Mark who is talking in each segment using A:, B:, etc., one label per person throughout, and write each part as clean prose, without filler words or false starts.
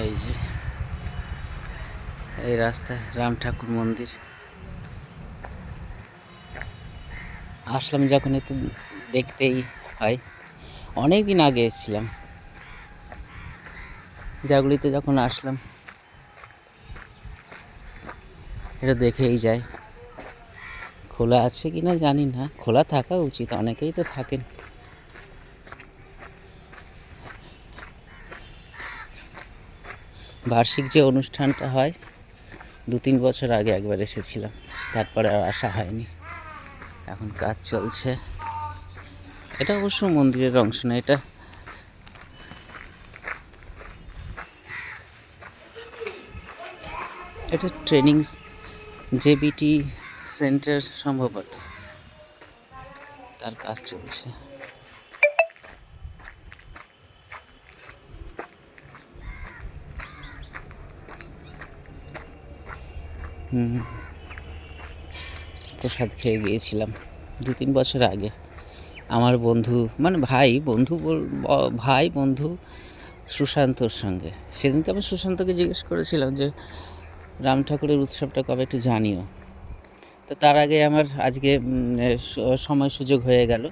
A: এই যে এই রাস্তায় রাম ঠাকুর মন্দির আসলাম যখন একটু দেখতেই হয়। অনেক দিন আগে এসেছিলাম, জাগুলিতে যখন আসলাম এটা দেখেই যায়। খোলা আছে কি না জানি না, খোলা থাকা উচিত, অনেকেই তো থাকেন। বার্ষিক যে অনুষ্ঠানটা হয় 2-3 বছর আগে একবার এসেছিলাম, তারপরে আর আসা হয়নি। এখন কাজ চলছে। এটা অবশ্য মন্দিরের অংশ না, এটা এটা ট্রেনিং জেবিটি সেন্টার সম্ভবত, তার কাজ চলছে। প্রসাদ খেয়ে গিয়েছিলাম 2-3 বছর আগে। আমার বন্ধু, মানে ভাই বন্ধু সুশান্তর সঙ্গে। সেদিনকে আমি সুশান্তকে জিজ্ঞেস করেছিলাম যে রাম ঠাকুরের উৎসবটা কবে একটু জানিও। তো তার আগে আমার আজকে সময় সুযোগ হয়ে গেল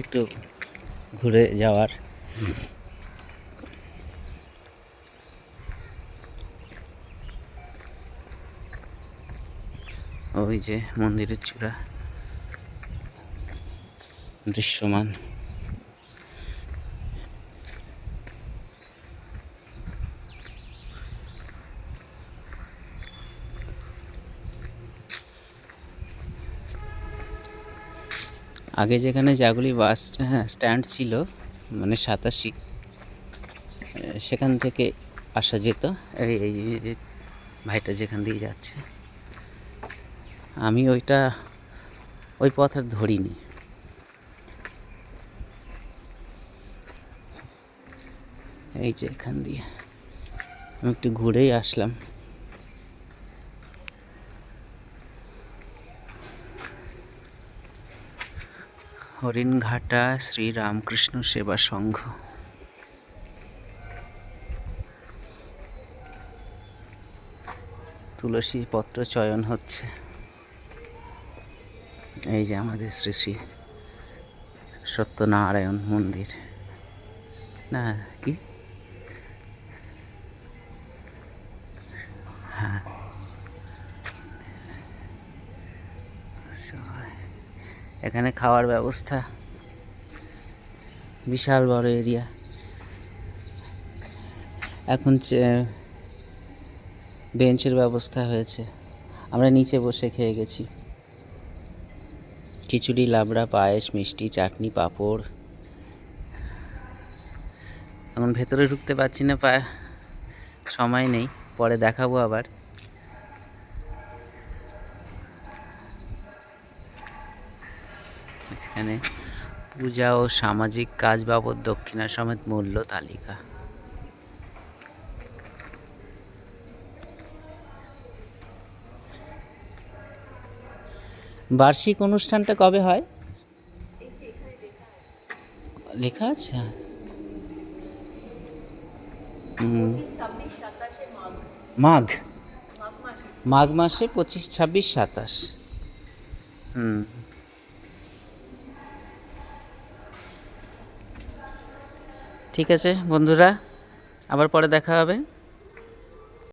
A: একটু ঘুরে যাওয়ার। ওই যে মন্দিরের চূড়া দৃশ্যমান। আগে যেখানে জাগুলি বাস স্ট্যান্ড ছিল, মানে 87, সেখান থেকে আসা যেত। এই ভাইটা যেখান দিয়ে যাচ্ছে, আমি ওই পথ আর ধরিনি। এই যে এখান দিয়ে আমি একটু ঘুরেই আসলাম। হরিণঘাটা শ্রী রামকৃষ্ণ সেবা সংঘ। তুলসী পত্র চয়ন হচ্ছে। এই যে আমাদের শ্রী শ্রী সত্যনারায়ণ মন্দির, না কি, হ্যাঁ। এখানে খাওয়ার ব্যবস্থা, বিশাল বড় এরিয়া। এখন বেঞ্চের ব্যবস্থা হয়েছে, আমরা নিচে বসে খেয়ে গেছি। খিচুড়ি, লাবড়া, পায়েস, মিষ্টি, চাটনি, পাঁপড়। এখন ভেতরে ঢুকতে পারছি না, সময় নেই, পরে দেখাবো আবার। এখানে পূজা ও সামাজিক কাজ বাবদ দক্ষিণা সমেত মূল্য তালিকা। বার্ষিক অনুষ্ঠানটা কবে হয় লেখা আছে? মাঘ মাঘ মাসে 25, 26, 27। ঠিক আছে বন্ধুরা, আবার পরে দেখা হবে।